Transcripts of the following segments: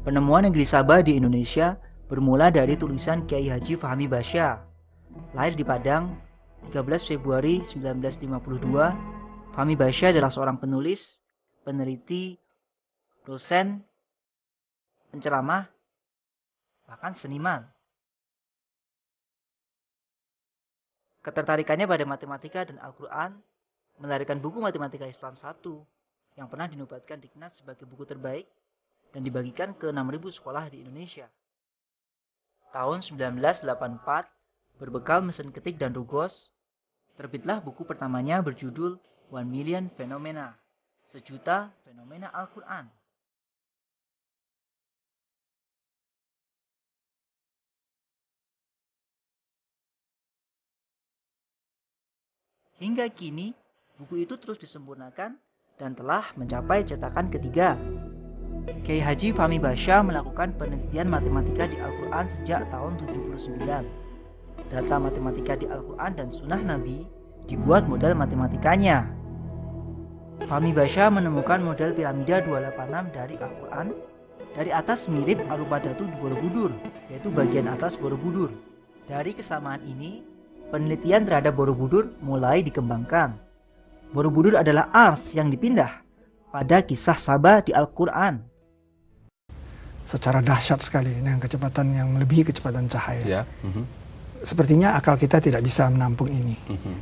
Penemuan negeri Sabah di Indonesia bermula dari tulisan Kiai Haji Fahmi Basya. Lahir di Padang, 13 Februari 1952, Fahmi Basya adalah seorang penulis, peneliti, dosen, penceramah, bahkan seniman. Ketertarikannya pada matematika dan Al-Quran melahirkan buku Matematika Islam 1 yang pernah dinobatkan Diknas sebagai buku terbaik dan dibagikan ke 6.000 sekolah di Indonesia. Tahun 1984, berbekal mesin ketik dan rugos, terbitlah buku pertamanya berjudul 1 Million Phenomena, sejuta fenomena Al-Quran. Hingga kini, buku itu terus disempurnakan dan telah mencapai cetakan ketiga. Kiai Haji Fahmi Basya melakukan penelitian matematika di Al-Quran sejak tahun 79. Data matematika di Al-Quran dan Sunnah Nabi dibuat model matematikanya. Fahmi Basya menemukan model piramida 286 dari Al-Quran. Dari atas mirip arupa datu Borobudur, yaitu bagian atas Borobudur. Dari kesamaan ini, penelitian terhadap Borobudur mulai dikembangkan. Borobudur adalah ars yang dipindah pada kisah Sabah di Al-Quran. Secara dahsyat sekali dengan kecepatan yang melebihi kecepatan cahaya. Ya. Sepertinya akal kita tidak bisa menampung ini.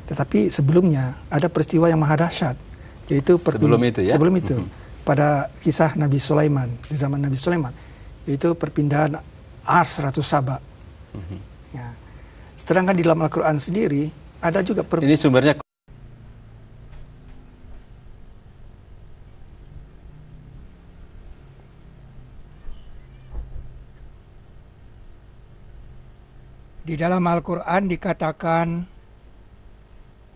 Tetapi sebelumnya ada peristiwa yang maha dahsyat, yaitu sebelum itu pada kisah Nabi Sulaiman, di zaman Nabi Sulaiman, yaitu perpindahan ars Ratu Saba. Ya. Sedangkan di dalam Al-Quran sendiri ada juga ini sumbernya di dalam Al-Quran dikatakan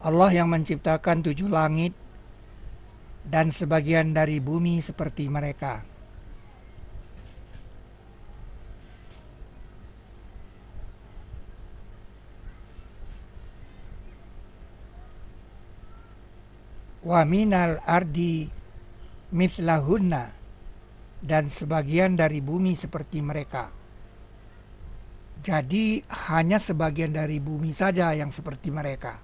Allah yang menciptakan 7 langit dan sebagian dari bumi seperti mereka. Wa minal ardi mithlahunna, dan sebagian dari bumi seperti mereka. Jadi hanya sebagian dari bumi saja yang seperti mereka.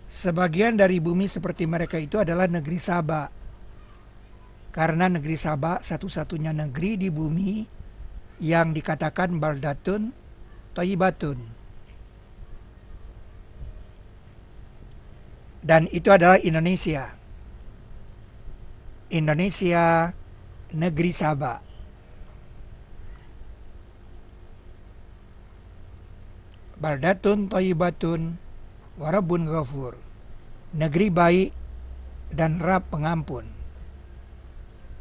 Sebagian dari bumi seperti mereka itu adalah negeri Sabah. Karena negeri Sabah satu-satunya negeri di bumi yang dikatakan baldatun thayyibatun. Dan itu adalah Indonesia. Indonesia, negeri Sabah. Baldatun thayyibatun wa rabbun ghafur. Negeri baik dan Rabb pengampun.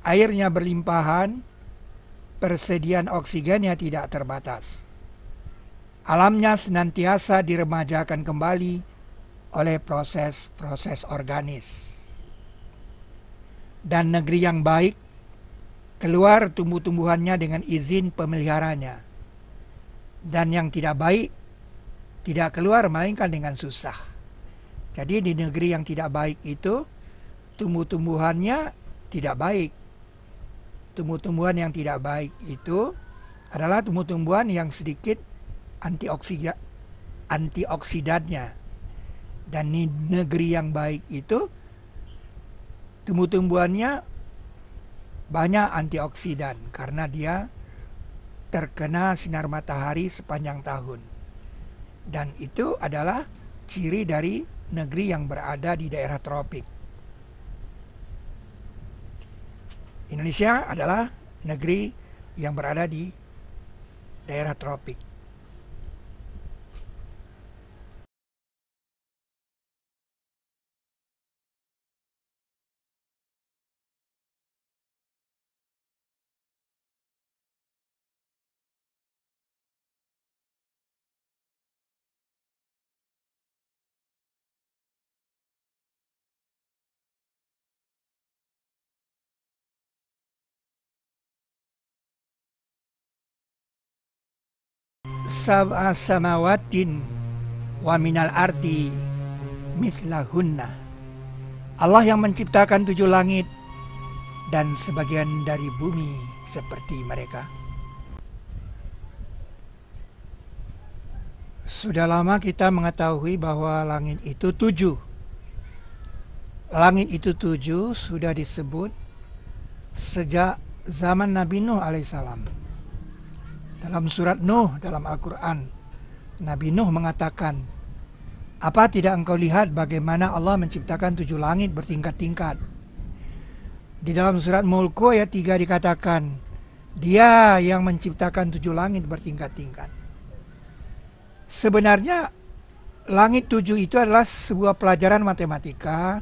Airnya berlimpahan, persediaan oksigennya tidak terbatas. Alamnya senantiasa diremajakan kembali oleh proses-proses organis. Dan negeri yang baik keluar tumbuh-tumbuhannya dengan izin pemeliharanya. Dan yang tidak baik tidak keluar melainkan dengan susah. Jadi di negeri yang tidak baik itu tumbuh-tumbuhannya tidak baik. Tumbuh-tumbuhan yang tidak baik itu adalah tumbuh-tumbuhan yang sedikit antioksidannya. Dan di negeri yang baik itu tumbuh-tumbuhannya banyak antioksidan karena dia terkena sinar matahari sepanjang tahun. Dan itu adalah ciri dari negeri yang berada di daerah tropik. Indonesia adalah negeri yang berada di daerah tropik. Sab'a samawatin wa minal ardi mithlahunna. Allah yang menciptakan 7 langit dan sebagian dari bumi seperti mereka. Sudah lama kita mengetahui bahwa langit itu 7. Langit itu 7 sudah disebut sejak zaman Nabi Nuh alaihissalam. Dalam surat Nuh dalam Al-Quran, Nabi Nuh mengatakan, "Apa tidak engkau lihat bagaimana Allah menciptakan 7 langit bertingkat-tingkat?" Di dalam surat Mulku ayat 3 dikatakan, Dia yang menciptakan 7 langit bertingkat-tingkat. Sebenarnya langit 7 itu adalah sebuah pelajaran matematika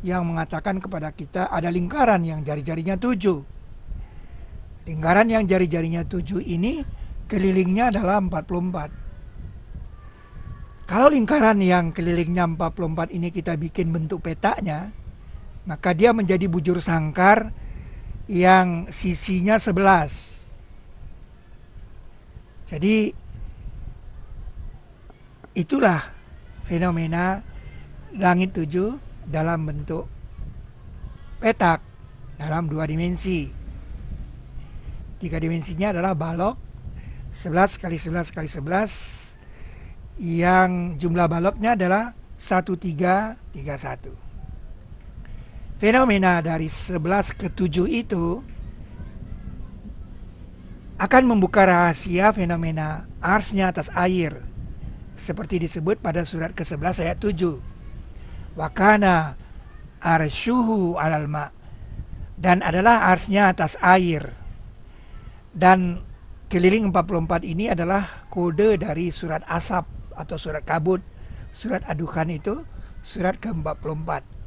yang mengatakan kepada kita ada lingkaran yang jari-jarinya 7. Lingkaran yang jari-jarinya 7 ini kelilingnya adalah 44. Kalau lingkaran yang kelilingnya 44 ini kita bikin bentuk petanya, maka dia menjadi bujur sangkar yang sisinya 11. Jadi itulah fenomena langit 7 dalam bentuk petak dalam 2 dimensi. 3 dimensinya adalah balok 11 kali 11 kali 11 yang jumlah baloknya adalah 1331. Fenomena dari 11 ke 7 itu akan membuka rahasia fenomena arsy-nya atas air, seperti disebut pada surat ke-11 ayat 7. Wa kana arsyuhu 'alal ma', dan adalah arsy-nya atas air. Dan keliling 44 ini adalah kode dari surat Asab atau surat Kabut. Surat Ad-Dukhan itu surat ke-44.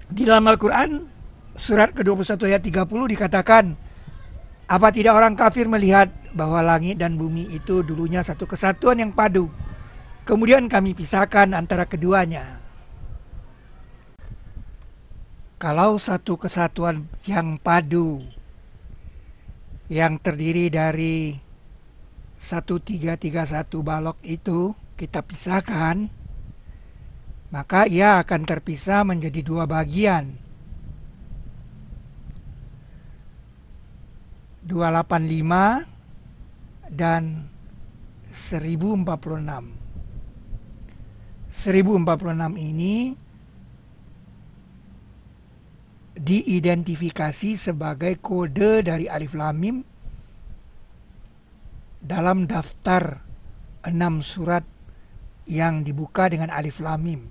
Di dalam Al-Quran surat ke-21 ayat 30 dikatakan, "Apa tidak orang kafir melihat bahwa langit dan bumi itu dulunya satu kesatuan yang padu, kemudian kami pisahkan antara keduanya." Kalau satu kesatuan yang padu yang terdiri dari 1331 balok itu kita pisahkan, maka ia akan terpisah menjadi 2 bagian, 285 dan 1046. 1046 ini diidentifikasi sebagai kode dari Alif Lam Mim dalam daftar 6 surat yang dibuka dengan Alif Lam Mim.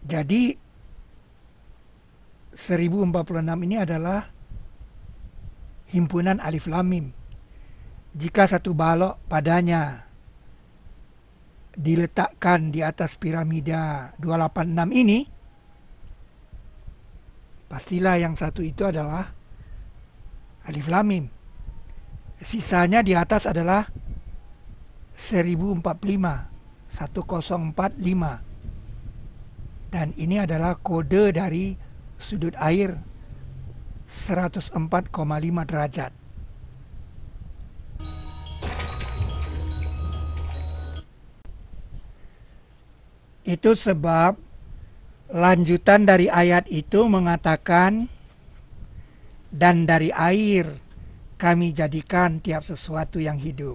Jadi 1046 ini adalah himpunan Alif Lam Mim. Jika satu balok padanya diletakkan di atas piramida 286 ini, pastilah yang satu itu adalah Alif Lam Mim. Sisanya di atas adalah 1045, 1045. Dan ini adalah kode dari sudut air 104,5 derajat. Itu sebab lanjutan dari ayat itu mengatakan, "Dan dari air kami jadikan tiap sesuatu yang hidup."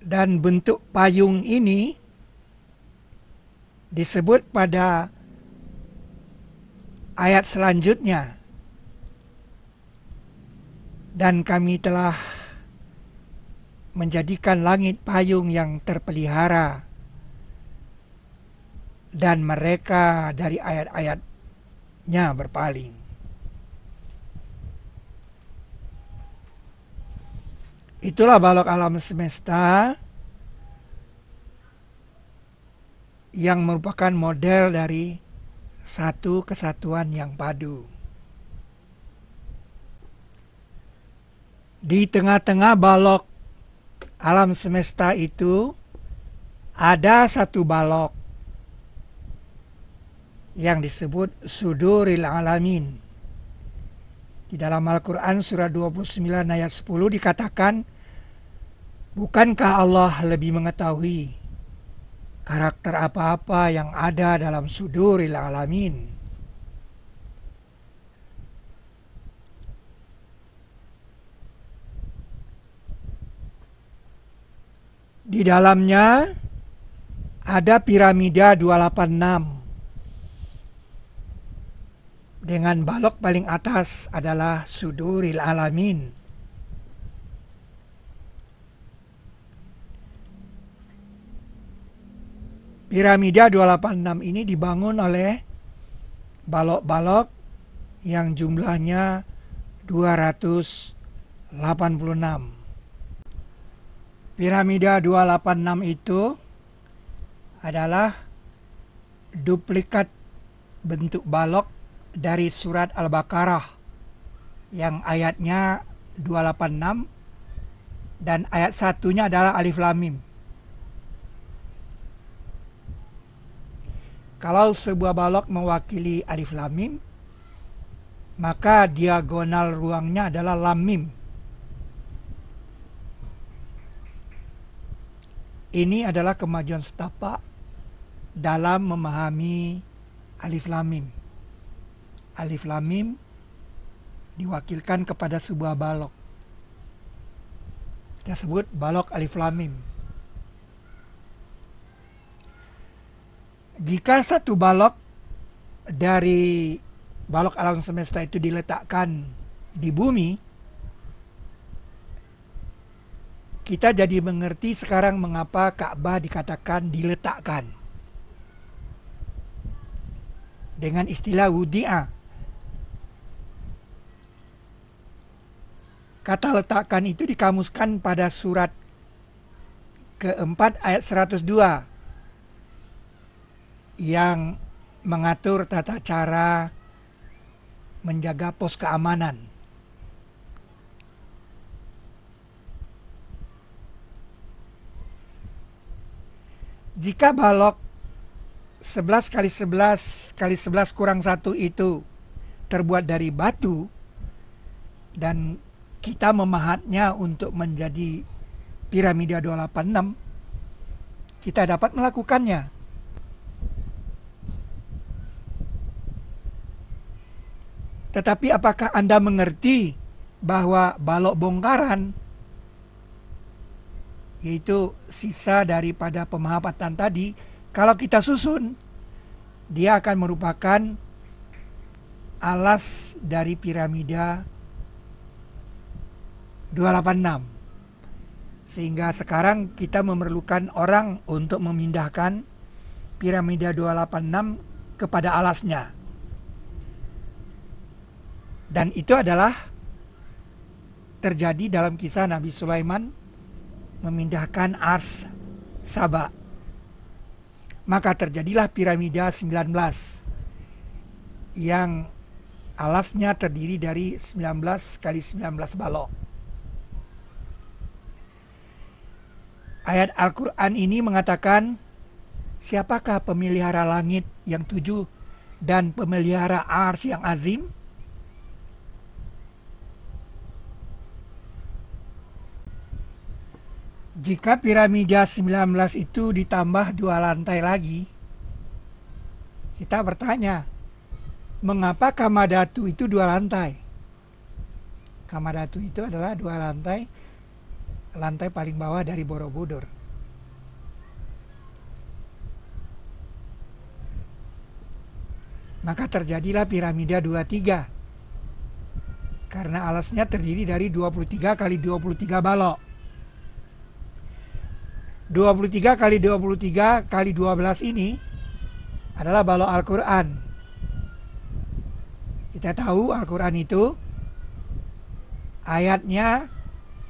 Dan bentuk payung ini disebut pada ayat selanjutnya, "Dan kami telah menjadikan langit payung yang terpelihara, dan mereka dari ayat-ayatnya berpaling." Itulah balok alam semesta yang merupakan model dari satu kesatuan yang padu. Di tengah-tengah balok alam semesta itu ada satu balok yang disebut Suduril Alamin. Di dalam Al-Quran surat 29 ayat 10 dikatakan, bukankah Allah lebih mengetahui karakter apa-apa yang ada dalam Suduril Alamin? Di dalamnya ada piramida 286. Dengan balok paling atas adalah Suduril Alamin. Piramida 286 ini dibangun oleh balok-balok yang jumlahnya 286. Piramida 286 itu adalah duplikat bentuk balok dari surat Al-Baqarah yang ayatnya 286 dan ayat satunya adalah Alif Lam Mim. Kalau sebuah balok mewakili Alif Lam Mim, maka diagonal ruangnya adalah Lam Mim. Ini adalah kemajuan setapak dalam memahami Alif Lam Mim. Alif Lam Mim diwakilkan kepada sebuah balok. Kita sebut balok Alif Lam Mim. Jika satu balok dari balok alam semesta itu diletakkan di bumi, kita jadi mengerti sekarang mengapa Ka'bah dikatakan diletakkan dengan istilah wudi'a. Kata letakkan itu dikamuskan pada surat keempat ayat 102 yang mengatur tata cara menjaga pos keamanan. Jika balok 11 kali 11 kali 11 kurang 1 itu terbuat dari batu dan kita memahatnya untuk menjadi piramida 286, kita dapat melakukannya. Tetapi apakah Anda mengerti bahwa balok bongkaran, yaitu sisa daripada pemahatan tadi, kalau kita susun, dia akan merupakan alas dari piramida 286. Sehingga sekarang kita memerlukan orang untuk memindahkan piramida 286 kepada alasnya. Dan itu adalah terjadi dalam kisah Nabi Sulaiman memindahkan Ars Saba. Maka terjadilah piramida 19 yang alasnya terdiri dari 19 kali 19 balok. Ayat Al-Quran ini mengatakan, siapakah pemelihara langit yang 7 dan pemelihara Ars yang azim? Jika piramida 19 itu ditambah 2 lantai lagi, kita bertanya, mengapa Kamadhatu itu 2 lantai? Kamadhatu itu adalah 2 lantai, lantai paling bawah dari Borobudur. Maka terjadilah piramida 23, karena alasnya terdiri dari 23 kali 23 balok. 23 kali 23 kali 12 ini adalah balok Al-Quran. Kita tahu Al-Quran itu ayatnya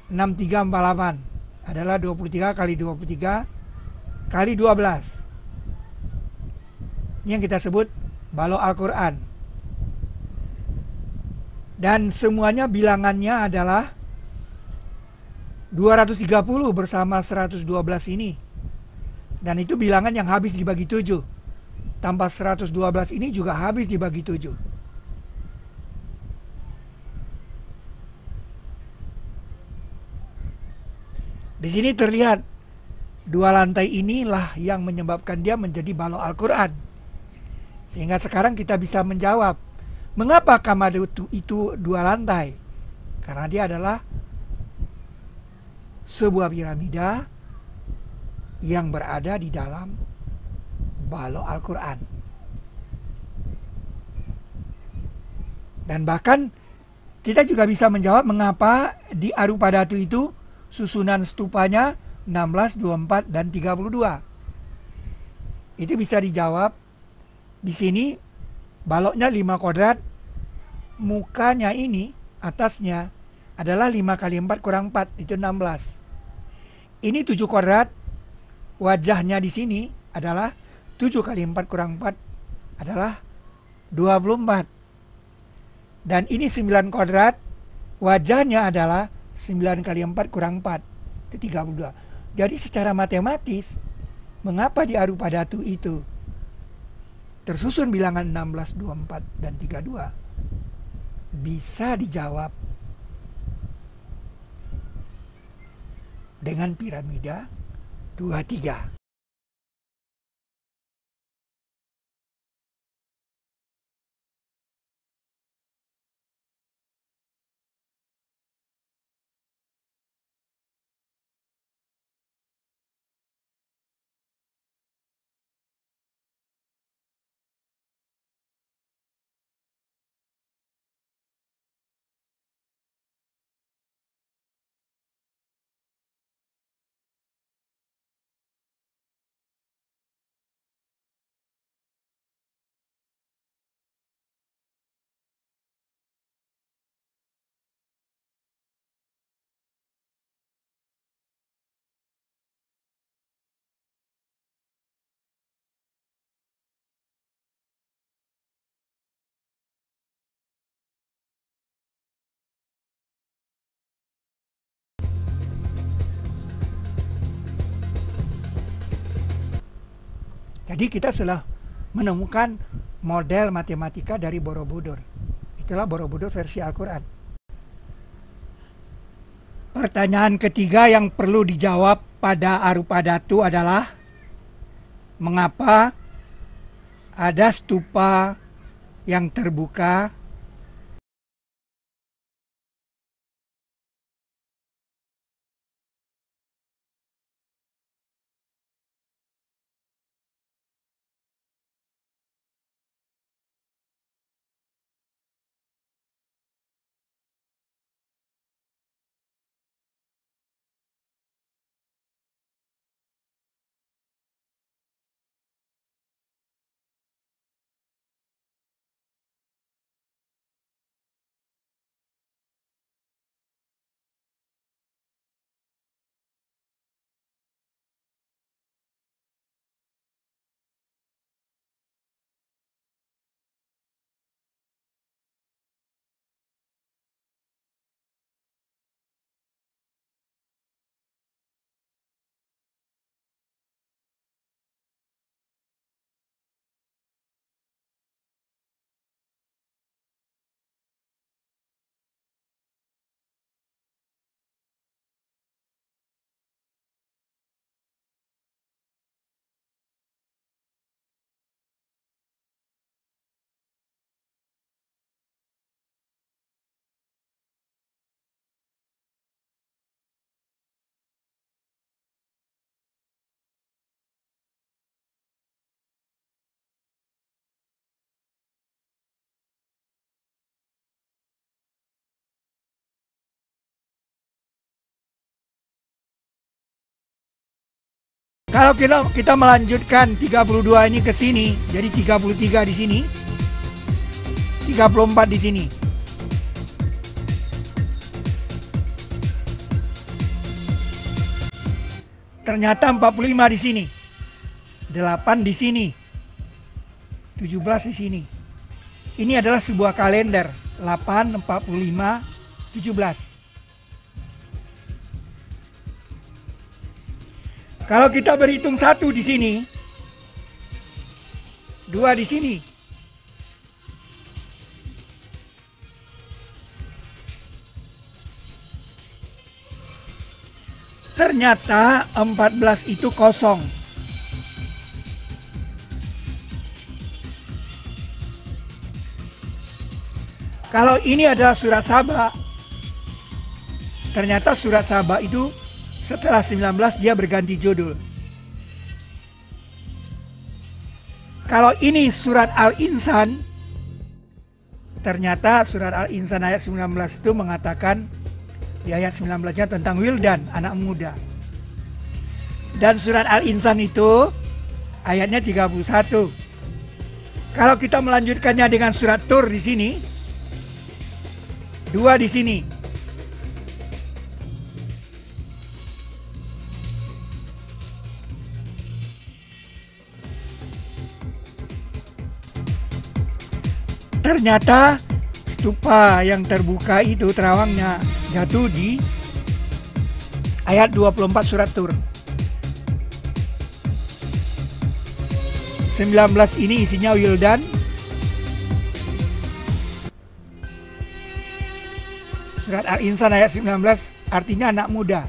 6348 adalah 23 kali 23 kali 12. Ini yang kita sebut balok Al-Quran. Dan semuanya bilangannya adalah 230 bersama 112 ini. Dan itu bilangan yang habis dibagi 7. tambah 112 ini juga habis dibagi 7. Di sini terlihat 2 lantai inilah yang menyebabkan dia menjadi balok Al-Quran. Sehingga sekarang kita bisa menjawab, mengapa kamar itu 2 lantai? Karena dia adalah sebuah piramida yang berada di dalam balok Al-Quran. Dan bahkan kita juga bisa menjawab mengapa di Arupadatu itu susunan stupanya 16, 24, dan 32. Itu bisa dijawab. Di sini baloknya 5 kuadrat, mukanya ini, atasnya adalah 5 kali 4 kurang 4, itu 16. Ini 7 kuadrat, wajahnya di sini adalah 7 kali 4 kurang 4 adalah 24. Dan ini 9 kuadrat, wajahnya adalah 9 kali 4 kurang 4, itu 32. Jadi secara matematis, mengapa di Arupadatu itu tersusun bilangan 16, 24, dan 32? Bisa dijawab dengan piramida 23. Jadi kita sudah menemukan model matematika dari Borobudur. Itulah Borobudur versi Al-Quran. Pertanyaan ketiga yang perlu dijawab pada Arupadatu adalah mengapa ada stupa yang terbuka Kalau kita melanjutkan 32 ini ke sini, jadi 33 di sini, 34 di sini. Ternyata 45 di sini, 8 di sini, 17 di sini. Ini adalah sebuah kalender, 8, 45, 17. Kalau kita berhitung 1 di sini, 2 di sini. Ternyata 14 itu kosong. Kalau ini adalah surat Saba, ternyata surat Saba itu setelah 19 dia berganti judul. Kalau ini surat Al-Insan, ternyata surat Al-Insan ayat 19 itu mengatakan di ayat 19-nya tentang wildan, anak muda. Dan surat Al-Insan itu ayatnya 31. Kalau kita melanjutkannya dengan surat Tur di sini, 2 di sini. Ternyata stupa yang terbuka itu terawangnya jatuh di ayat 24 surat Tur. 19 ini isinya wildan. Surat Al-Insan ayat 19 artinya anak muda.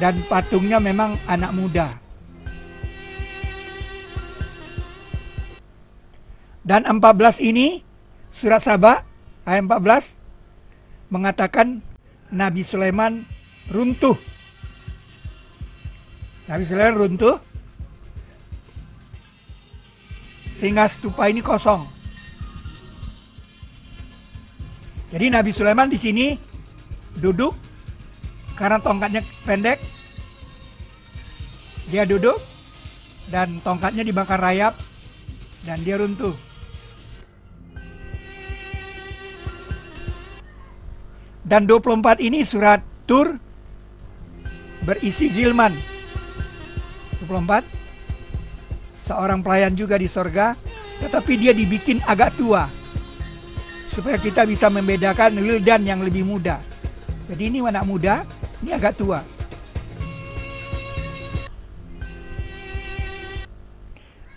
Dan patungnya memang anak muda. Dan 14 ini surat Saba ayat 14 mengatakan Nabi Sulaiman runtuh. Nabi Sulaiman runtuh sehingga stupa ini kosong. Jadi Nabi Sulaiman di sini duduk karena tongkatnya pendek. Dia duduk dan tongkatnya dibakar rayap dan dia runtuh. Dan 24 ini surat Tur berisi Gilman. 24 seorang pelayan juga di sorga, tetapi dia dibikin agak tua supaya kita bisa membedakan wildan yang lebih muda. Jadi ini anak muda, ini agak tua.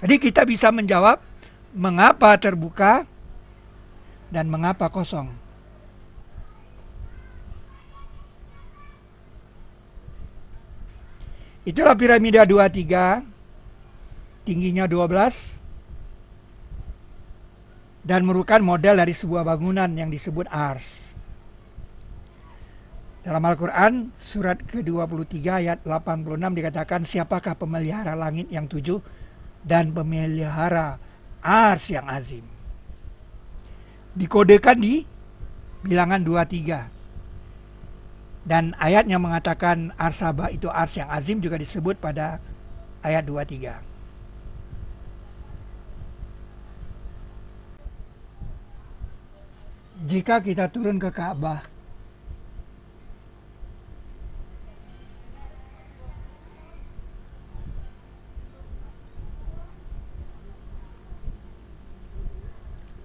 Jadi kita bisa menjawab mengapa terbuka dan mengapa kosong. Itulah piramida 23, tingginya 12, dan merupakan model dari sebuah bangunan yang disebut ars. Dalam Al-Quran, surat ke-23 ayat 86 dikatakan, siapakah pemelihara langit yang 7 dan pemelihara ars yang azim. Dikodekan di bilangan 23. Dan ayatnya mengatakan Arsaba itu ars yang azim juga disebut pada ayat 23. Jika kita turun ke Ka'bah,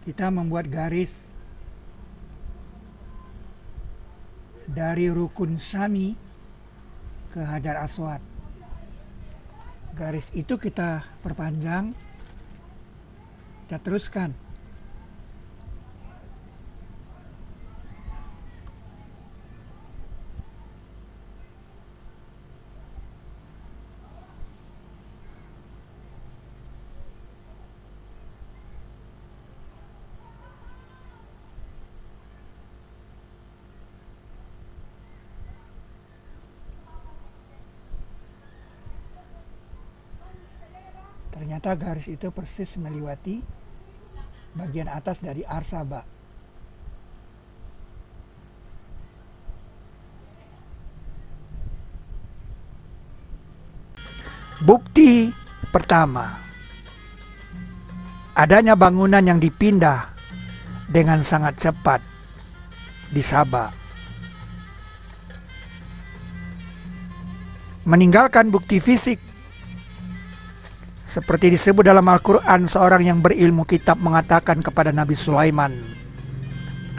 kita membuat garis dari Rukun Syami ke Hajar Aswad. Garis itu kita perpanjang, kita teruskan. Ternyata garis itu persis melewati bagian atas dari Arsaba. Bukti pertama, adanya bangunan yang dipindah dengan sangat cepat di Sabah. Meninggalkan bukti fisik seperti disebut dalam Al-Quran, seorang yang berilmu kitab mengatakan kepada Nabi Sulaiman,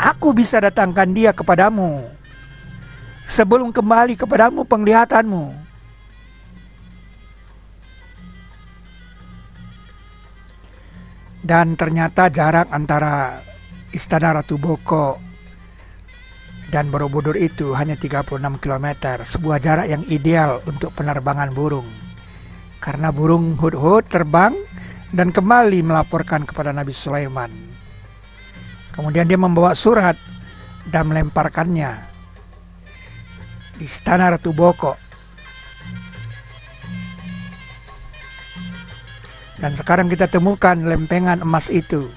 aku bisa datangkan dia kepadamu sebelum kembali kepadamu penglihatanmu. Dan ternyata jarak antara Istana Ratu Boko dan Borobudur itu hanya 36 km, sebuah jarak yang ideal untuk penerbangan burung. Karena burung hudhud terbang dan kembali melaporkan kepada Nabi Sulaiman. Kemudian dia membawa surat dan melemparkannya di Istana Ratu Boko. Dan sekarang kita temukan lempengan emas itu,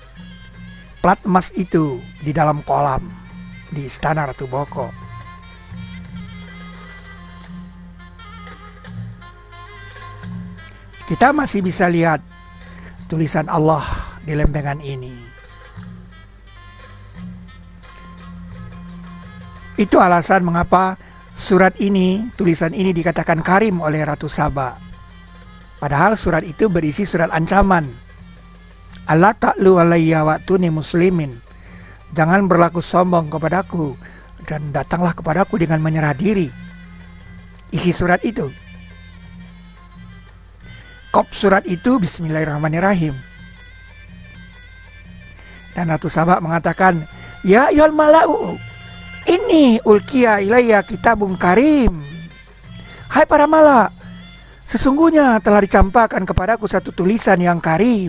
plat emas itu di dalam kolam di Istana Ratu Boko. Kita masih bisa lihat tulisan Allah di lempengan ini. Itu alasan mengapa surat ini, tulisan ini dikatakan karim oleh Ratu Saba. Padahal surat itu berisi surat ancaman. Allah ta'lu alayya wa'tuni muslimin. Jangan berlaku sombong kepadaku dan datanglah kepadaku dengan menyerah diri. Isi surat itu. Kop surat itu Bismillahirrahmanirrahim. Dan Ratu Saba mengatakan, ya ayyuhal mala'u, ini ulkiya ilayya kitabun karim. Hai para mala, sesungguhnya telah dicampakkan kepadaku satu tulisan yang karim.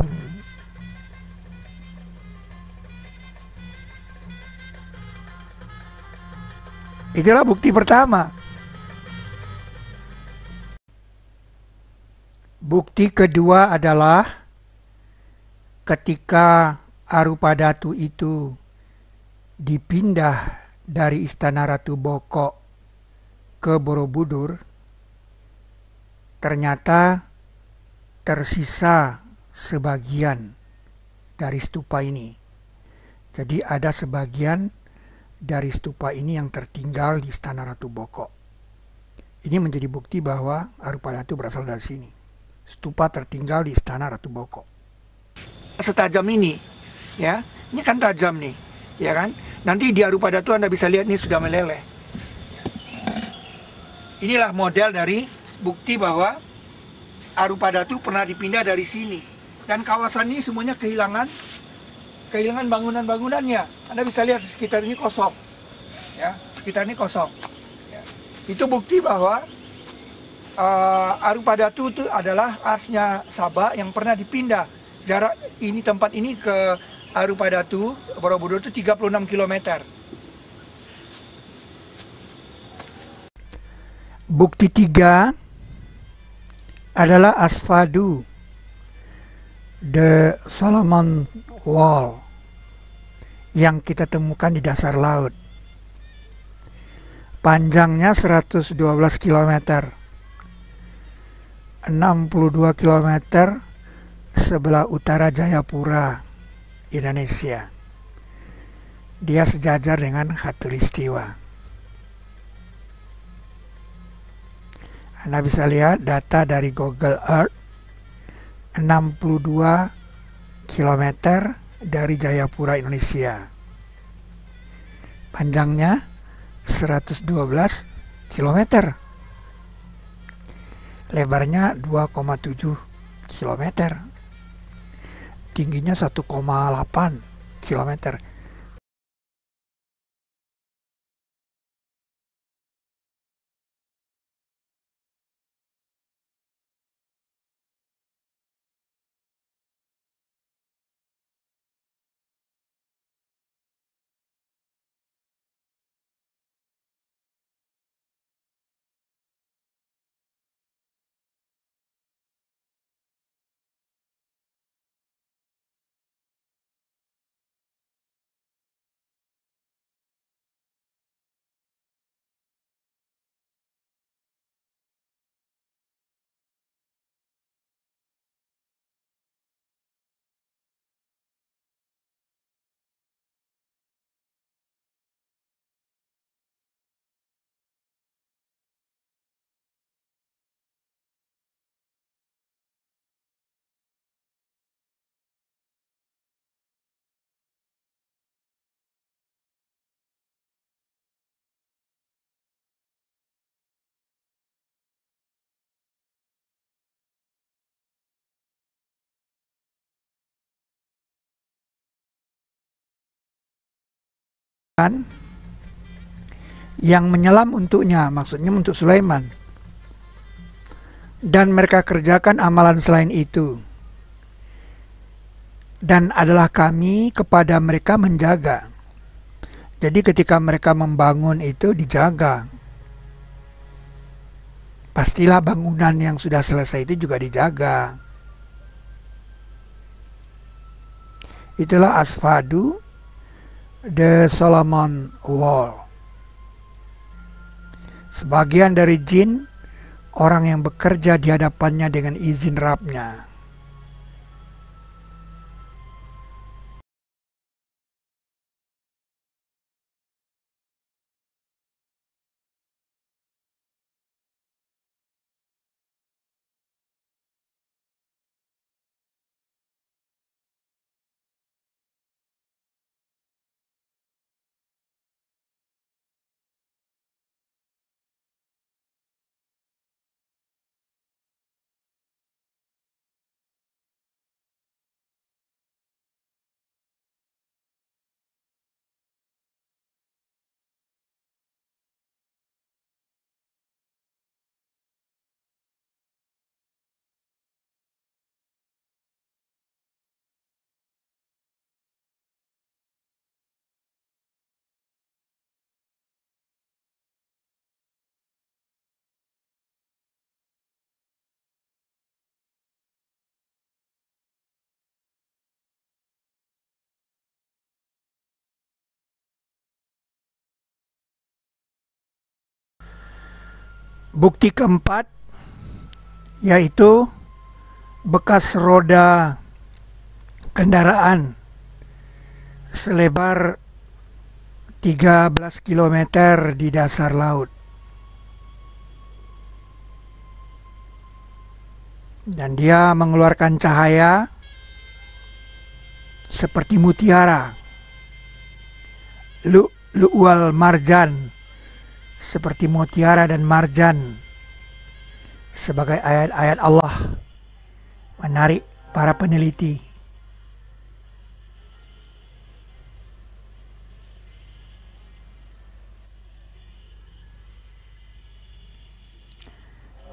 Itulah bukti pertama. Bukti kedua adalah ketika Arupadatu itu dipindah dari Istana Ratu Boko ke Borobudur, ternyata tersisa sebagian dari stupa ini. Jadi ada sebagian dari stupa ini yang tertinggal di Istana Ratu Boko. Ini menjadi bukti bahwa Arupadatu berasal dari sini. Stupa tertinggal di Istana Ratu Boko. Setajam ini, ya, ini kan tajam nih, ya kan? Nanti di Arupadatu Anda bisa lihat ini sudah meleleh. Inilah model dari bukti bahwa Arupadatu pernah dipindah dari sini. Dan kawasan ini semuanya kehilangan bangunan-bangunannya. Anda bisa lihat di sekitar ini kosong, ya, sekitar ini kosong. Ya. Itu bukti bahwa Arupadatu itu adalah arsnya Sabah yang pernah dipindah. Jarak ini, tempat ini ke Arupadatu, Borobudur itu 36 km. Bukti 3 adalah Asfadu, the Solomon Wall, yang kita temukan di dasar laut. Panjangnya 112 km. 62 km sebelah utara Jayapura, Indonesia. Dia sejajar dengan Khatulistiwa. Anda bisa lihat data dari Google Earth, 62 km dari Jayapura, Indonesia. Panjangnya 112 km. Lebarnya 2,7 km. Tingginya 1,8 km. yang menyelam untuknya, maksudnya untuk Sulaiman. Dan mereka kerjakan amalan selain itu. Dan adalah kami kepada mereka menjaga. Jadi ketika mereka membangun itu dijaga. Pastilah bangunan yang sudah selesai itu juga dijaga. Itulah Asfadu, the Solomon Wall. Sebagian dari jin, orang yang bekerja di hadapannya dengan izin Rabb-nya. Bukti keempat yaitu bekas roda kendaraan selebar 13 km di dasar laut. Dan dia mengeluarkan cahaya seperti mutiara, lu'wal marjan, seperti mutiara dan marjan, sebagai ayat-ayat Allah, menarik para peneliti.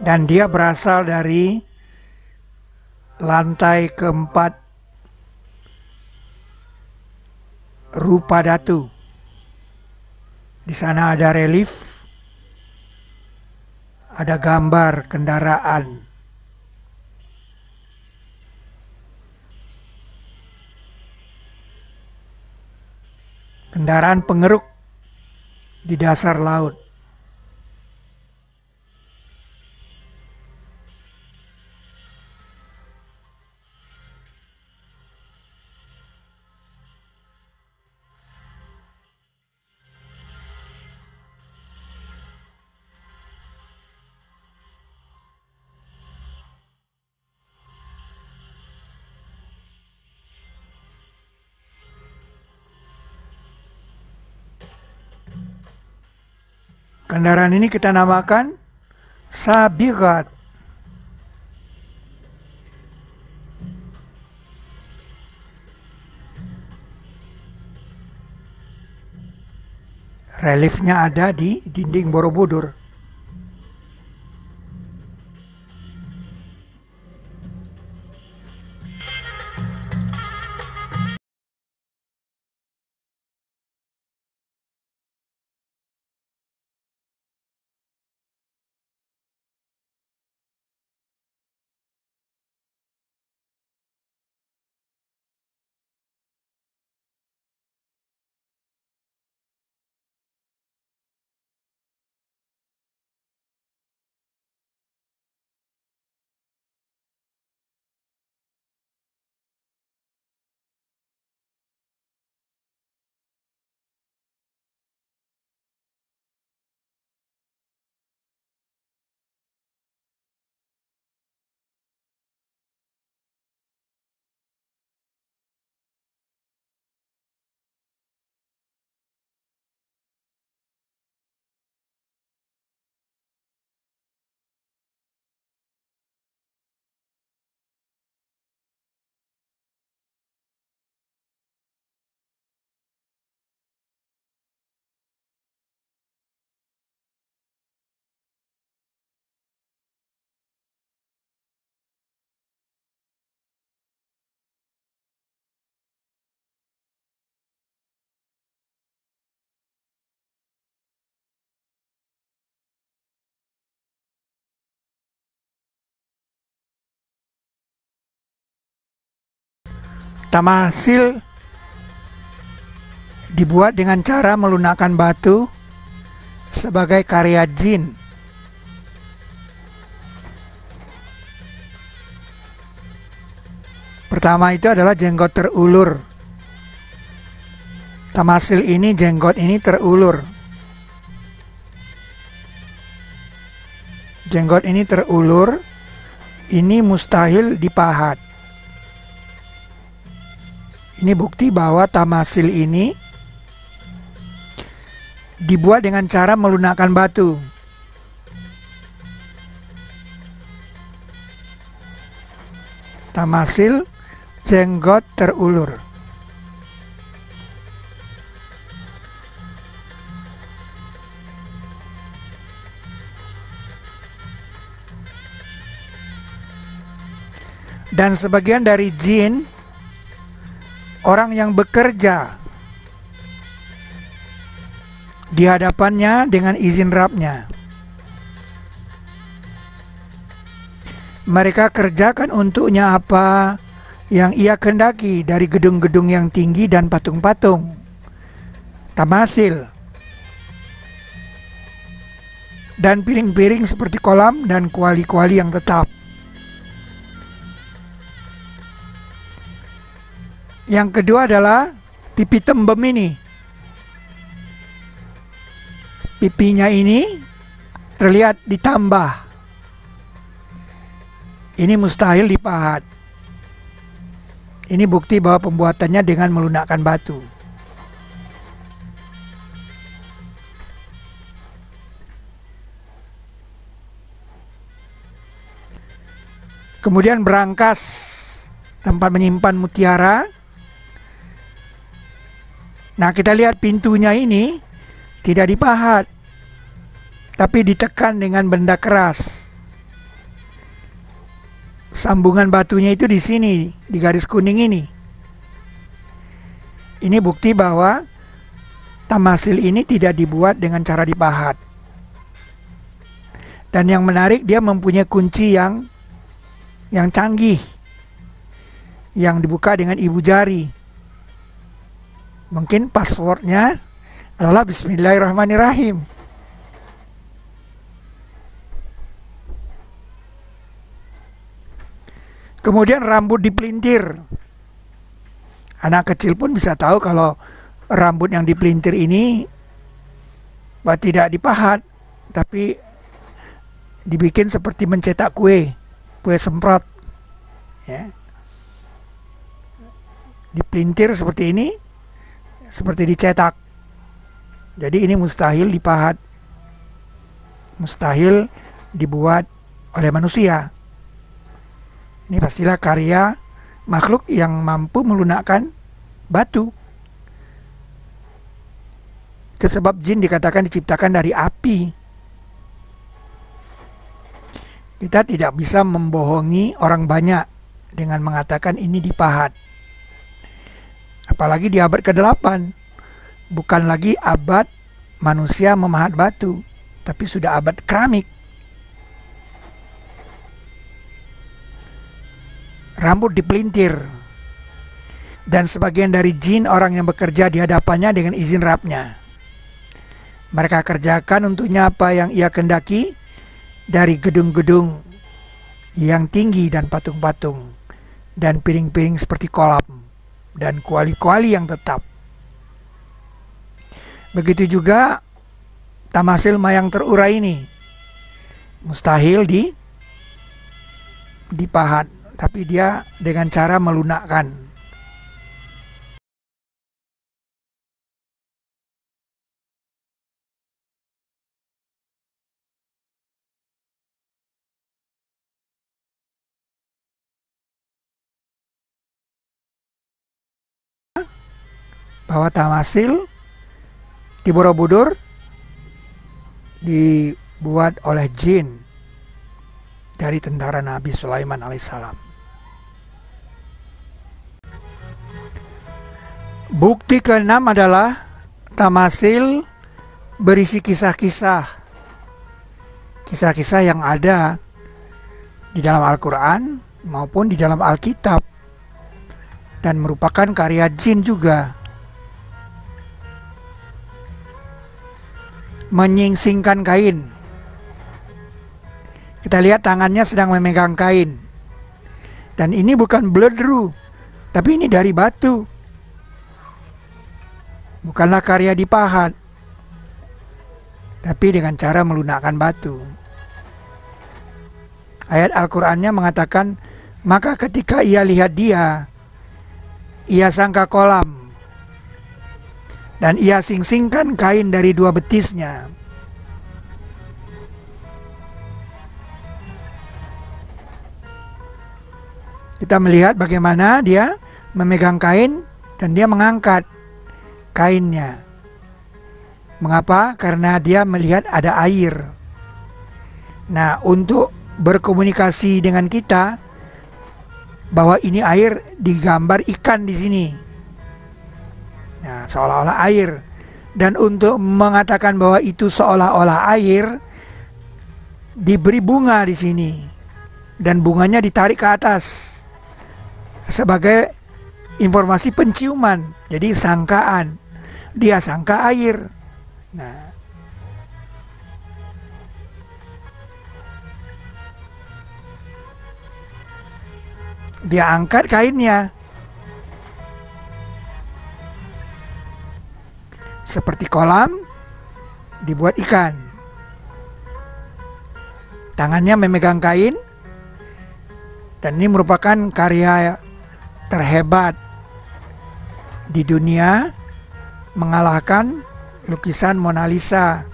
Dan dia berasal dari lantai keempat rupa datu. Di sana ada relief, ada gambar kendaraan. Kendaraan pengeruk di dasar laut. Kendaraan ini kita namakan Sabiqat. Reliefnya ada di dinding Borobudur. Tamasil dibuat dengan cara melunakkan batu sebagai karya jin. Pertama itu adalah jenggot terulur. Tamasil ini, jenggot ini terulur. Jenggot ini terulur, ini mustahil dipahat. Ini bukti bahwa tamasil ini dibuat dengan cara melunakkan batu. Tamasil jenggot terulur. Dan sebagian dari jin, orang yang bekerja di hadapannya dengan izin Rabbnya, mereka kerjakan untuknya apa yang ia kehendaki dari gedung-gedung yang tinggi dan patung-patung, tamasil, dan piring-piring seperti kolam dan kuali-kuali yang tetap. Yang kedua adalah pipi tembem ini. Pipinya ini terlihat ditambah. Ini mustahil dipahat. Ini bukti bahwa pembuatannya dengan melunakkan batu. Kemudian berangkas, tempat menyimpan mutiara. Nah, kita lihat pintunya ini tidak dipahat, tapi ditekan dengan benda keras. Sambungan batunya itu di sini, di garis kuning ini. Ini bukti bahwa tamasil ini tidak dibuat dengan cara dipahat. Dan yang menarik, dia mempunyai kunci yang canggih, yang dibuka dengan ibu jari. Mungkin passwordnya adalah Bismillahirrahmanirrahim. Kemudian rambut dipelintir. Anak kecil pun bisa tahu kalau rambut yang dipelintir ini tidak dipahat, tapi dibikin seperti mencetak kue semprot. Ya. Dipelintir seperti ini, seperti dicetak. Jadi ini mustahil dipahat, mustahil dibuat oleh manusia. Ini pastilah karya makhluk yang mampu melunakkan batu. Itu sebab jin dikatakan diciptakan dari api. Kita tidak bisa membohongi orang banyak dengan mengatakan ini dipahat. Apalagi di abad ke-8. Bukan lagi abad manusia memahat batu, tapi sudah abad keramik. Rambut dipelintir. Dan sebagian dari jin orang yang bekerja di hadapannya dengan izin Rabbnya. Mereka kerjakan untuknya apa yang ia kehendaki dari gedung-gedung yang tinggi dan patung-patung, dan piring-piring seperti kolam, dan kuali-kuali yang tetap. Begitu juga tamasil mayang terurai ini. Mustahil dipahat, tapi dia dengan cara melunakkan. Bahwa tamasil di Borobudur dibuat oleh jin dari tentara Nabi Sulaiman alaihissalam. Bukti keenam adalah tamasil berisi kisah-kisah. Kisah-kisah yang ada di dalam Al-Quran maupun di dalam Alkitab. dan merupakan karya jin juga. Menyingsingkan kain. Kita lihat tangannya sedang memegang kain. Dan ini bukan bledru, tapi ini dari batu. Bukanlah karya dipahat, tapi dengan cara melunakkan batu. Ayat Al-Qur'annya mengatakan, maka ketika ia lihat dia, ia sangka kolam, dan ia singsingkan kain dari dua betisnya. Kita melihat bagaimana dia memegang kain dan dia mengangkat kainnya. Mengapa? Karena dia melihat ada air. Nah, untuk berkomunikasi dengan kita bahwa ini air, digambar ikan di sini. Nah, seolah-olah air. Dan untuk mengatakan bahwa itu seolah-olah air, diberi bunga di sini. Dan bunganya ditarik ke atas sebagai informasi penciuman. Jadi sangkaan. Dia sangka air. Nah, dia angkat kainnya. Seperti kolam dibuat ikan. Tangannya memegang kain. Dan ini merupakan karya terhebat di dunia, mengalahkan lukisan Mona Lisa.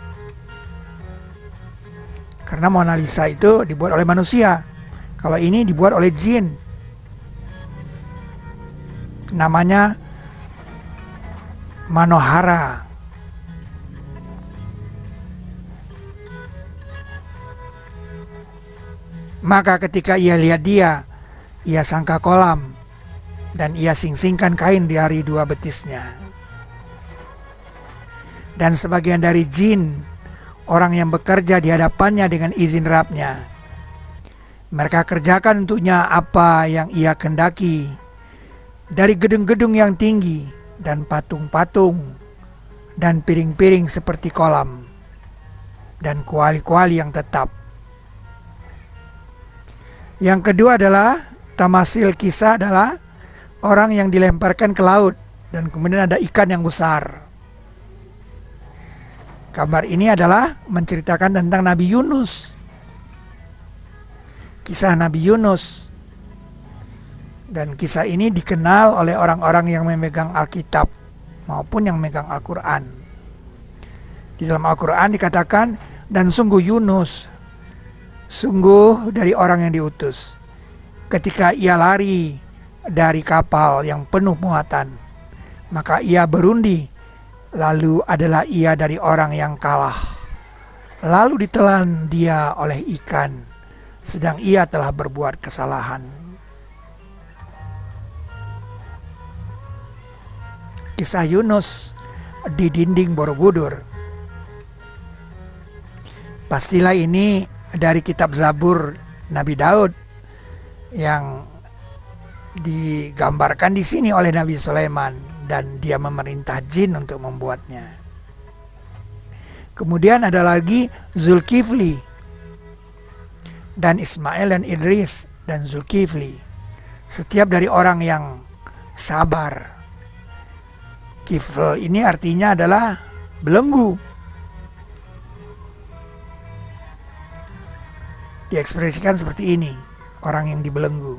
Karena Mona Lisa itu dibuat oleh manusia. Kalau ini dibuat oleh jin. Namanya Manohara. Maka ketika ia lihat dia, ia sangka kolam, dan ia singsingkan kain dari dua betisnya. Dan sebagian dari jin, orang yang bekerja di hadapannya dengan izin Rabbnya, mereka kerjakan untuknya apa yang ia kendaki, dari gedung-gedung yang tinggi, dan patung-patung, dan piring-piring seperti kolam, dan kuali-kuali yang tetap. Yang kedua adalah tamasil kisah, adalah orang yang dilemparkan ke laut dan kemudian ada ikan yang besar. Gambar ini adalah menceritakan tentang Nabi Yunus. Kisah Nabi Yunus. Dan kisah ini dikenal oleh orang-orang yang memegang Alkitab maupun yang memegang Al-Quran. Di dalam Al-Quran dikatakan, dan sungguh Yunus, sungguh dari orang yang diutus, ketika ia lari dari kapal yang penuh muatan, maka ia berundi, lalu adalah ia dari orang yang kalah. Lalu ditelan dia oleh ikan, sedang ia telah berbuat kesalahan. Kisah Yunus di dinding Borobudur. Pastilah ini dari kitab Zabur Nabi Daud yang digambarkan di sini oleh Nabi Sulaiman, dan dia memerintah jin untuk membuatnya. Kemudian ada lagi Zulkifli dan Ismail dan Idris dan Zulkifli. Setiap dari orang yang sabar. Kifl ini artinya adalah belenggu. Diekspresikan seperti ini, orang yang dibelenggu.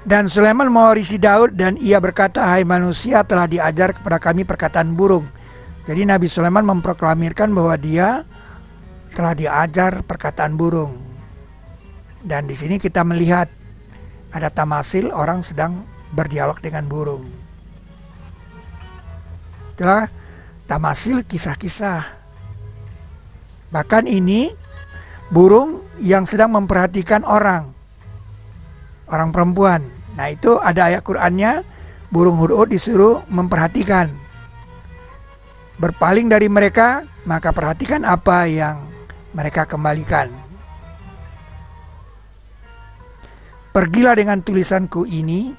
Dan Sulaiman mewarisi Daud, dan ia berkata, hai manusia, telah diajar kepada kami perkataan burung. Jadi Nabi Sulaiman memproklamirkan bahwa dia telah diajar perkataan burung. Dan di sini kita melihat ada tamasil, orang sedang berdialog dengan burung. Itulah tamasil, kisah-kisah. Bahkan ini burung yang sedang memperhatikan orang perempuan. Nah, itu ada ayat Qur'annya, burung hudhud disuruh memperhatikan. Berpaling dari mereka, maka perhatikan apa yang mereka kembalikan. Pergilah dengan tulisanku ini,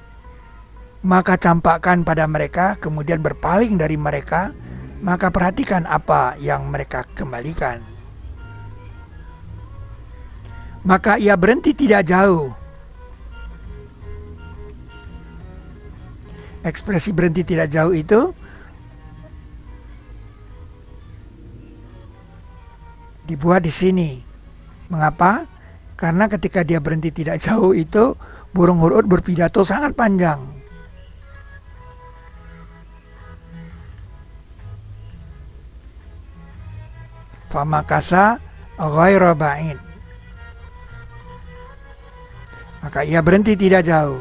maka campakkan pada mereka, kemudian berpaling dari mereka, maka perhatikan apa yang mereka kembalikan. Maka ia berhenti tidak jauh. Ekspresi berhenti tidak jauh itu dibuat di sini. Mengapa? Karena ketika dia berhenti tidak jauh itu, burung hurut berpidato sangat panjang. Famakasa ghaira ba'id. Maka ia berhenti tidak jauh.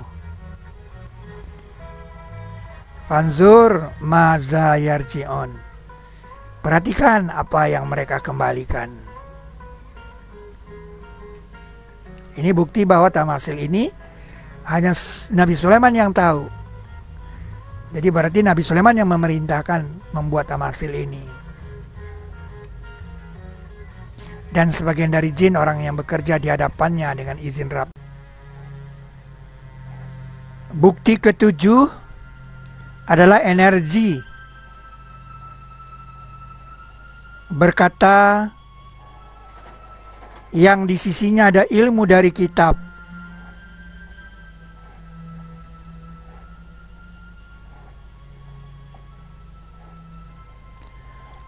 Fanzur maza yarji'un. Perhatikan apa yang mereka kembalikan. Ini bukti bahwa tamasil ini hanya Nabi Sulaiman yang tahu. Jadi berarti Nabi Sulaiman yang memerintahkan membuat tamasil ini. Dan sebagian dari jin orang yang bekerja di hadapannya dengan izin Rabb. Bukti ketujuh adalah energi. Berkata yang di sisinya ada ilmu dari kitab.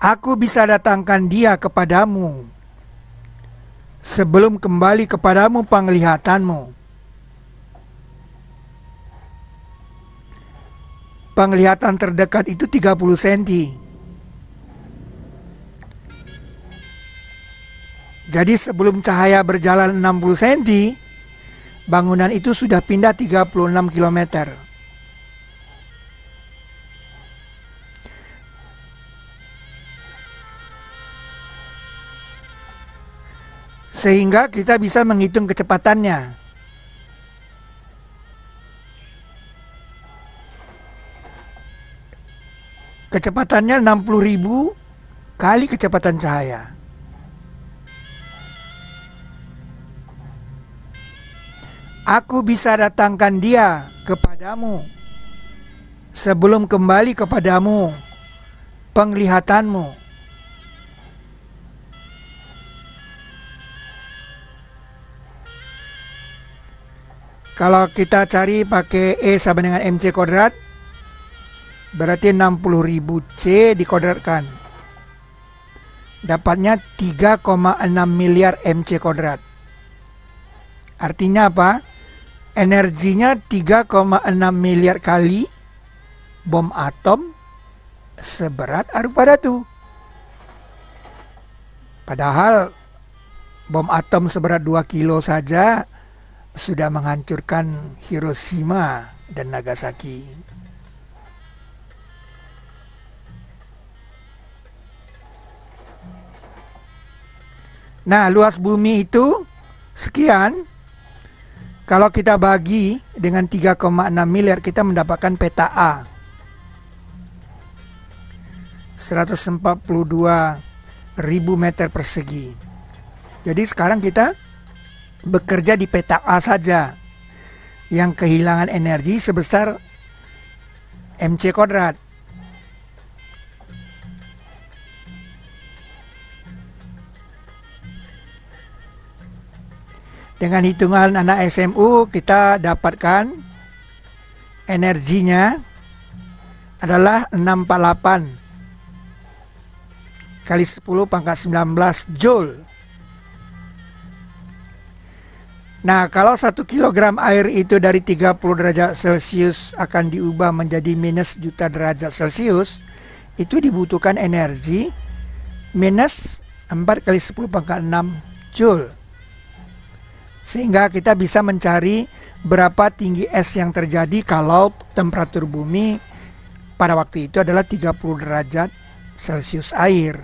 Aku bisa datangkan dia kepadamu sebelum kembali kepadamu penglihatanmu. Penglihatan terdekat itu 30 cm. Jadi sebelum cahaya berjalan 60 cm, bangunan itu sudah pindah 36 km. Sehingga kita bisa menghitung kecepatannya. Kecepatannya 60.000 kali kecepatan cahaya. Aku bisa datangkan dia kepadamu sebelum kembali kepadamu penglihatanmu. Kalau kita cari pakai E sama dengan MC kuadrat, berarti 60.000 C dikuadratkan. Dapatnya 3,6 miliar MC kuadrat. Artinya apa? Energinya 3,6 miliar kali bom atom seberat arupa datu. Padahal bom atom seberat 2 kilo saja sudah menghancurkan Hiroshima dan Nagasaki. Nah, luas bumi itu sekian. Kalau kita bagi dengan 3,6 miliar, kita mendapatkan peta A. 142.000 meter persegi. Jadi sekarang kita bekerja di peta A saja, yang kehilangan energi sebesar MC kuadrat. Dengan hitungan anak SMU kita dapatkan energinya adalah 648 kali 10 pangkat 19 Joule. Nah, kalau 1 kilogram air itu dari 30 derajat Celcius akan diubah menjadi minus juta derajat Celcius, itu dibutuhkan energi minus 4 kali 10 pangkat 6 Joule. Sehingga kita bisa mencari berapa tinggi es yang terjadi kalau temperatur bumi pada waktu itu adalah 30 derajat Celcius air.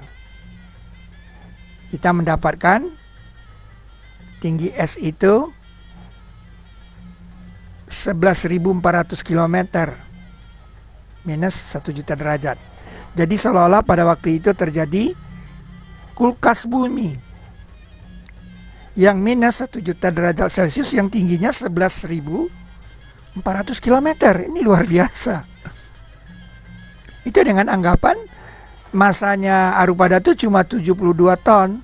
Kita mendapatkan tinggi es itu 11.400 km minus 1 juta derajat. Jadi seolah-olah pada waktu itu terjadi kulkas bumi. yang minus 1 juta derajat Celcius yang tingginya 11.400 km. Ini luar biasa. Itu dengan anggapan masanya Arupada itu cuma 72 ton.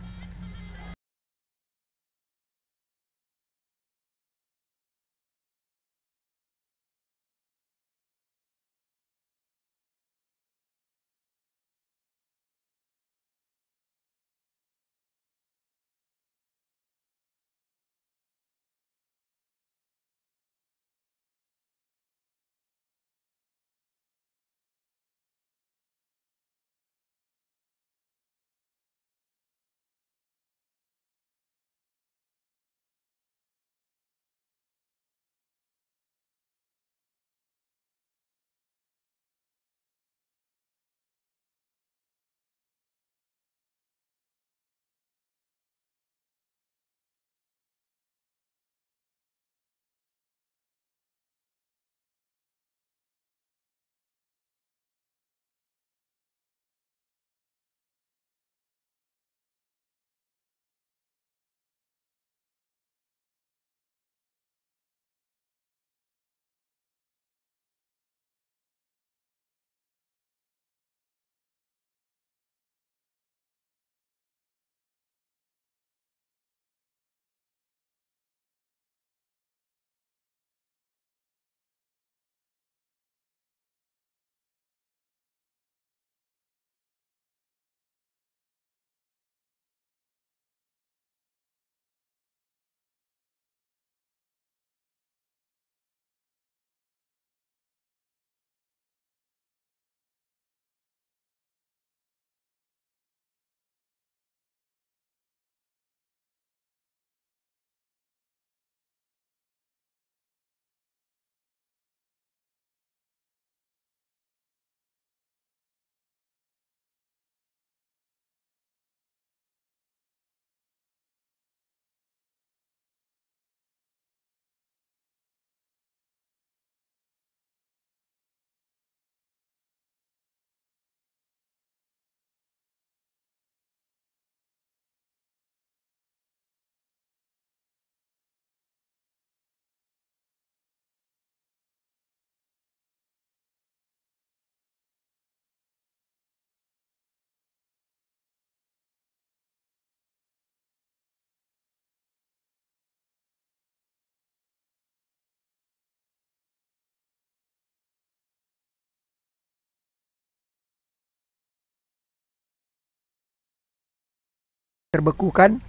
Terbekukan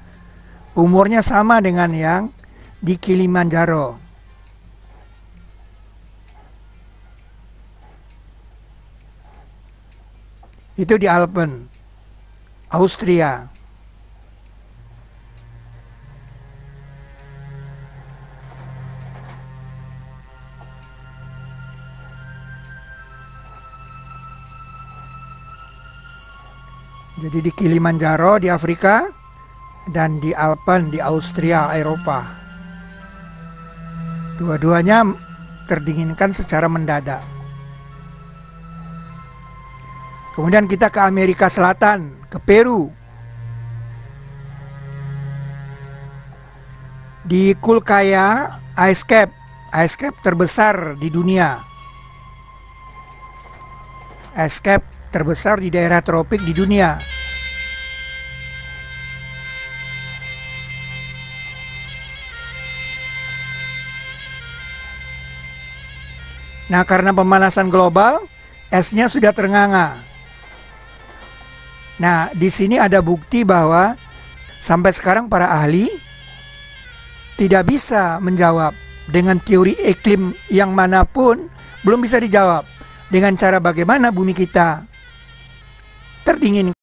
umurnya sama dengan yang di Kilimanjaro. Itu di Alpen, Austria. Jadi di Kilimanjaro di Afrika dan di Alpen di Austria, Eropa. Dua-duanya terdinginkan secara mendadak. Kemudian kita ke Amerika Selatan, ke Peru. Di Kulkaya Ice Cap terbesar di dunia. Ice cap terbesar di daerah tropik di dunia. Nah, karena pemanasan global, esnya sudah ternganga. Nah, di sini ada bukti bahwa sampai sekarang para ahli tidak bisa menjawab dengan teori iklim yang manapun, belum bisa dijawab dengan cara bagaimana bumi kita terdingin.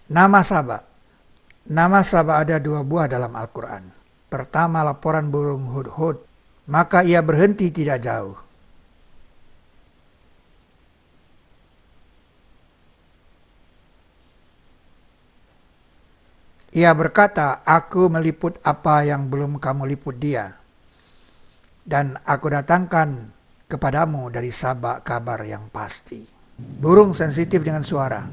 Nama Saba. Nama Saba ada 2 buah dalam Al-Quran. Pertama, laporan burung hudhud. Maka ia berhenti tidak jauh. Ia berkata, aku meliput apa yang belum kamu liput dia. Dan aku datangkan kepadamu dari Saba kabar yang pasti. Burung sensitif dengan suara.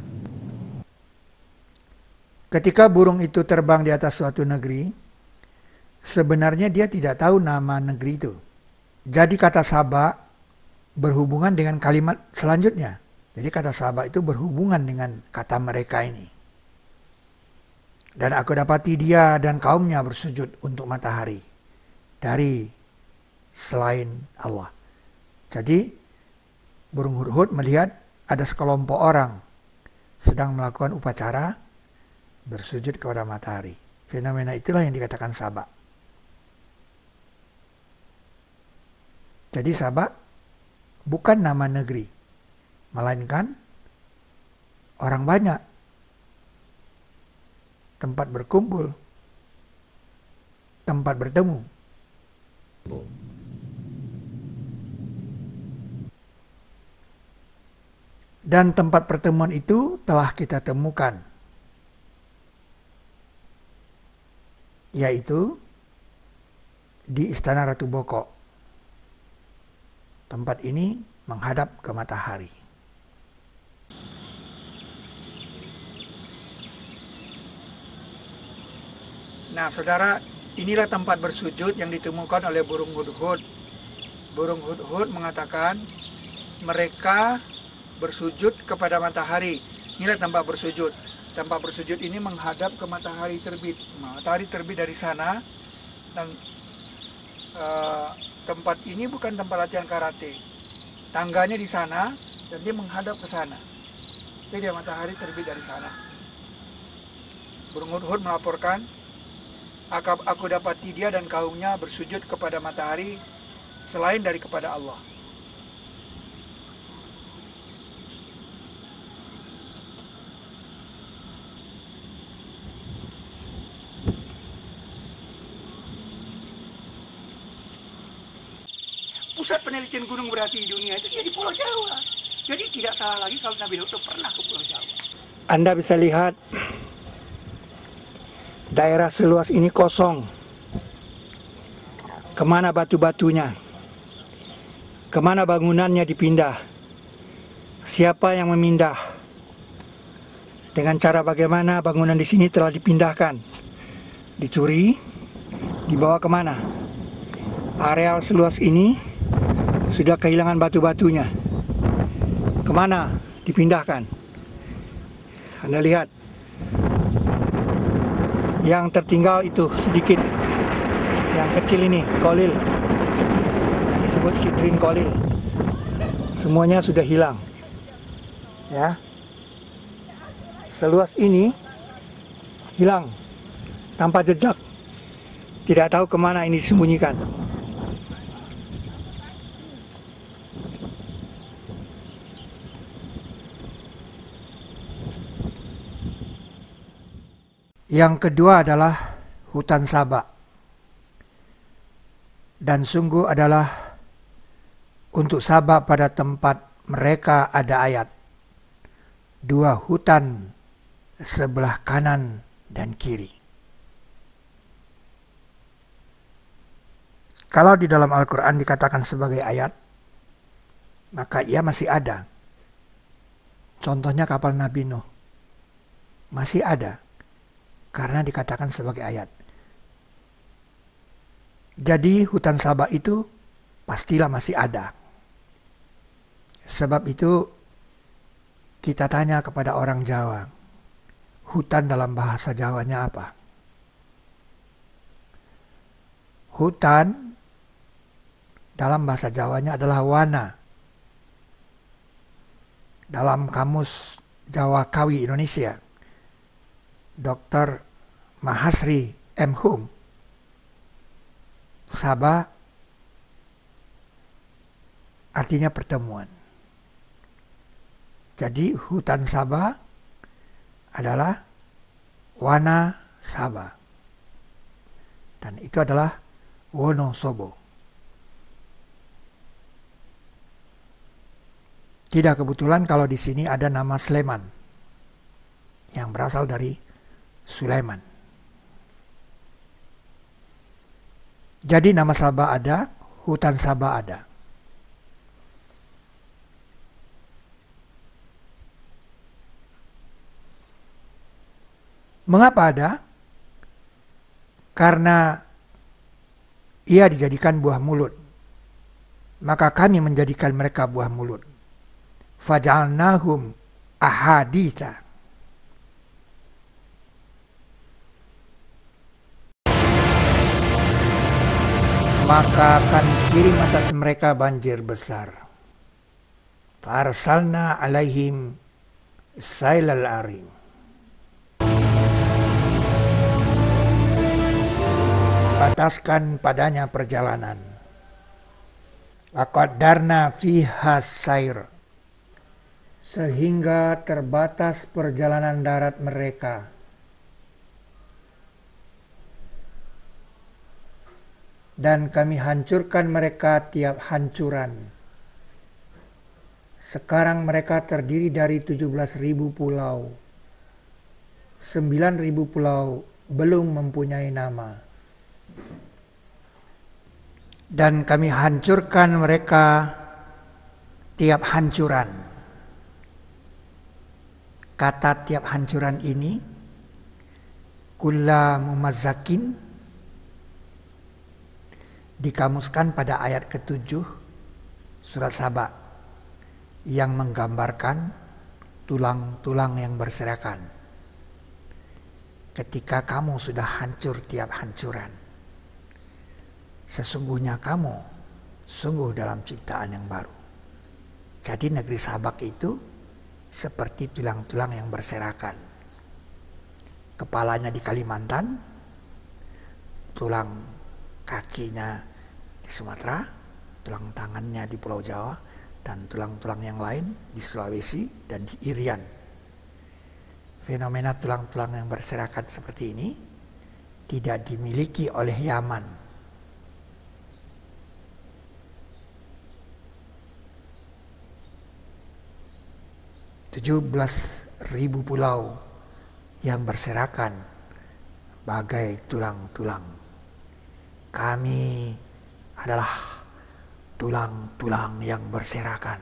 Ketika burung itu terbang di atas suatu negeri, sebenarnya dia tidak tahu nama negeri itu. Jadi kata Saba berhubungan dengan kalimat selanjutnya. Jadi kata Saba itu berhubungan dengan kata mereka ini. Dan aku dapati dia dan kaumnya bersujud untuk matahari dari selain Allah. Jadi burung hudhud melihat ada sekelompok orang sedang melakukan upacara bersujud kepada matahari. Fenomena itulah yang dikatakan Saba. Jadi Saba bukan nama negeri, melainkan orang banyak, tempat berkumpul, tempat bertemu. Dan tempat pertemuan itu telah kita temukan, yaitu di Istana Ratu Boko. Tempat ini menghadap ke matahari. Nah, saudara, inilah tempat bersujud yang ditemukan oleh burung hudhud. Burung hudhud mengatakan mereka bersujud kepada matahari. Inilah tempat bersujud. Tempat bersujud ini menghadap ke matahari terbit. Matahari terbit dari sana, dan tempat ini bukan tempat latihan karate. Tangganya di sana dan dia menghadap ke sana. Jadi matahari terbit dari sana. Burung hudhud melaporkan, aku dapati dia dan kaumnya bersujud kepada matahari selain dari kepada Allah. Pusat penelitian gunung berapi di dunia itu di Pulau Jawa. Jadi tidak salah lagi kalau Nabi Nuh pernah ke Pulau Jawa. Anda bisa lihat daerah seluas ini kosong. Kemana batu-batunya? Kemana bangunannya dipindah? Siapa yang memindah? Dengan cara bagaimana bangunan di sini telah dipindahkan? Dicuri? Dibawa kemana? Areal seluas ini sudah kehilangan batu-batunya. Kemana dipindahkan? Anda lihat, yang tertinggal itu sedikit, yang kecil ini kolil, disebut Sidrin kolil. Semuanya sudah hilang, ya. Seluas ini hilang tanpa jejak, tidak tahu kemana ini disembunyikan. Yang kedua adalah hutan Saba. Dan sungguh adalah untuk Saba pada tempat mereka ada ayat. 2 hutan sebelah kanan dan kiri. Kalau di dalam Al-Quran dikatakan sebagai ayat, maka ia masih ada. Contohnya kapal Nabi Nuh. Masih ada. Karena dikatakan sebagai ayat. Jadi hutan Saba itu pastilah masih ada. Sebab itu kita tanya kepada orang Jawa, hutan dalam bahasa Jawanya apa? Hutan dalam bahasa Jawanya adalah wana. Dalam kamus Jawa Kawi Indonesia, Dr. Mahasri M. Hum, Saba artinya pertemuan. Jadi hutan Saba adalah Wanasaba. Dan itu adalah Wonosobo. Tidak kebetulan kalau di sini ada nama Sleman yang berasal dari Sulaiman. Jadi nama Sabah ada, hutan Sabah ada. Mengapa ada? Karena ia dijadikan buah mulut. Maka kami menjadikan mereka buah mulut. Faja'alnahum ahaditha. Maka kami kirim atas mereka banjir besar. Farsalna alaihim sailal arim. Bataskan padanya perjalanan. Aqaddarna fiha sair. Sehingga terbatas perjalanan darat mereka. Dan kami hancurkan mereka tiap hancuran. Sekarang mereka terdiri dari 17.000 pulau. 9.000 pulau belum mempunyai nama. Dan kami hancurkan mereka tiap hancuran. Kata tiap hancuran ini, kulla mumazzakin, dikamuskan pada ayat ke-7 surat Saba yang menggambarkan tulang-tulang yang berserakan. Ketika kamu sudah hancur tiap hancuran, sesungguhnya kamu sungguh dalam ciptaan yang baru. Jadi negeri Sabak itu seperti tulang-tulang yang berserakan. Kepalanya di Kalimantan, tulang kakinya di Sumatera, tulang tangannya di Pulau Jawa, dan tulang-tulang yang lain di Sulawesi dan di Irian. Fenomena tulang-tulang yang berserakan seperti ini tidak dimiliki oleh Yaman. ribu pulau yang berserakan bagai tulang-tulang. Kami adalah tulang-tulang yang berserakan.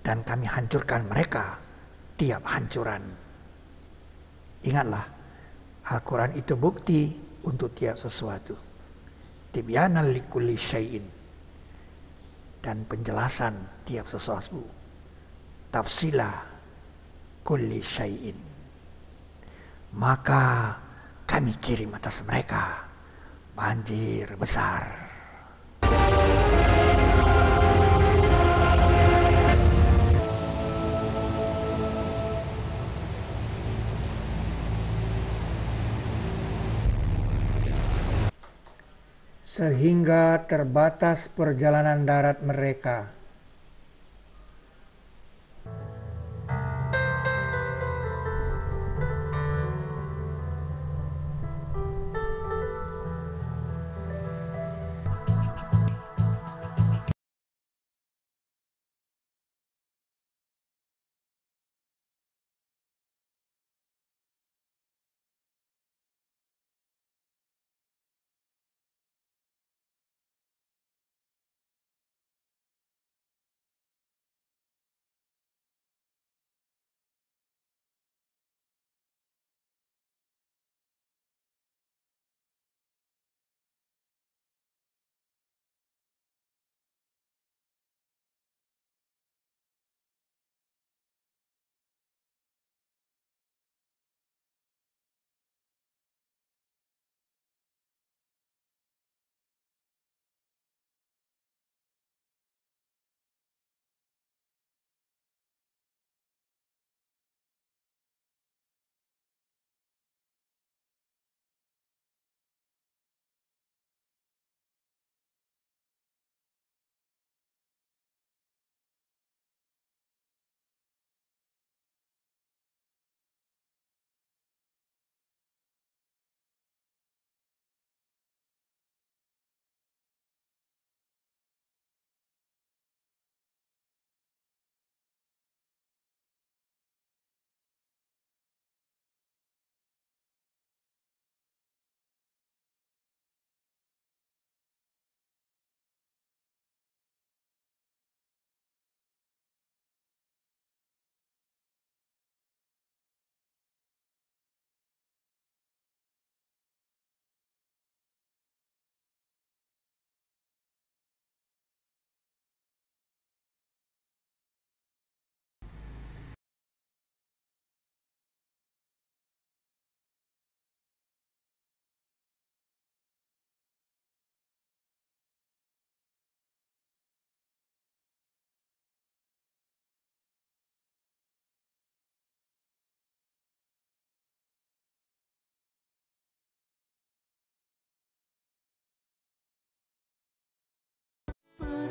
Dan kami hancurkan mereka tiap hancuran. Ingatlah, Al-Quran itu bukti untuk tiap sesuatu. Tibyanan likulli syai'in. Dan penjelasan tiap sesuatu. Tafsila kulli syai'in. Maka kami kirim atas mereka banjir besar. Sehingga terbatas perjalanan darat mereka.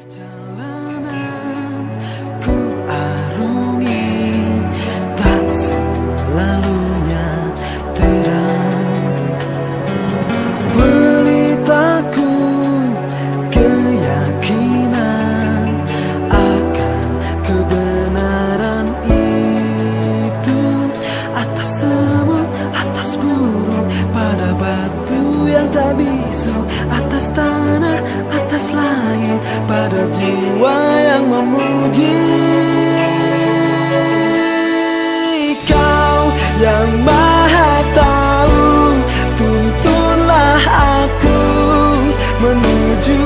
Jalanan ku arungi tak selalunya terang, pelitaku keyakinan akan kebenaran itu, atas semut, atas burung, pada batu yang tak bisu, atas tanah, atas langit, pada jiwa yang memuji. Kau yang maha tahu, tuntunlah aku menuju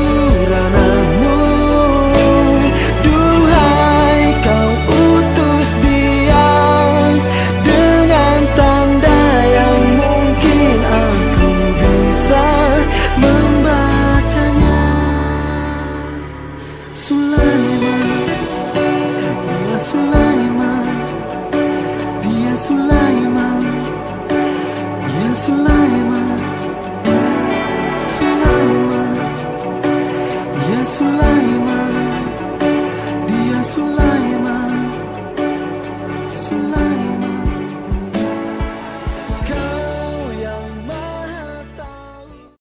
ranah-Mu. Duhai kau utus Dia dengan tanda yang mungkin aku bisa membacanya. Sulaiman, ya Sulaiman, dia Sulaiman, ya Sulaiman.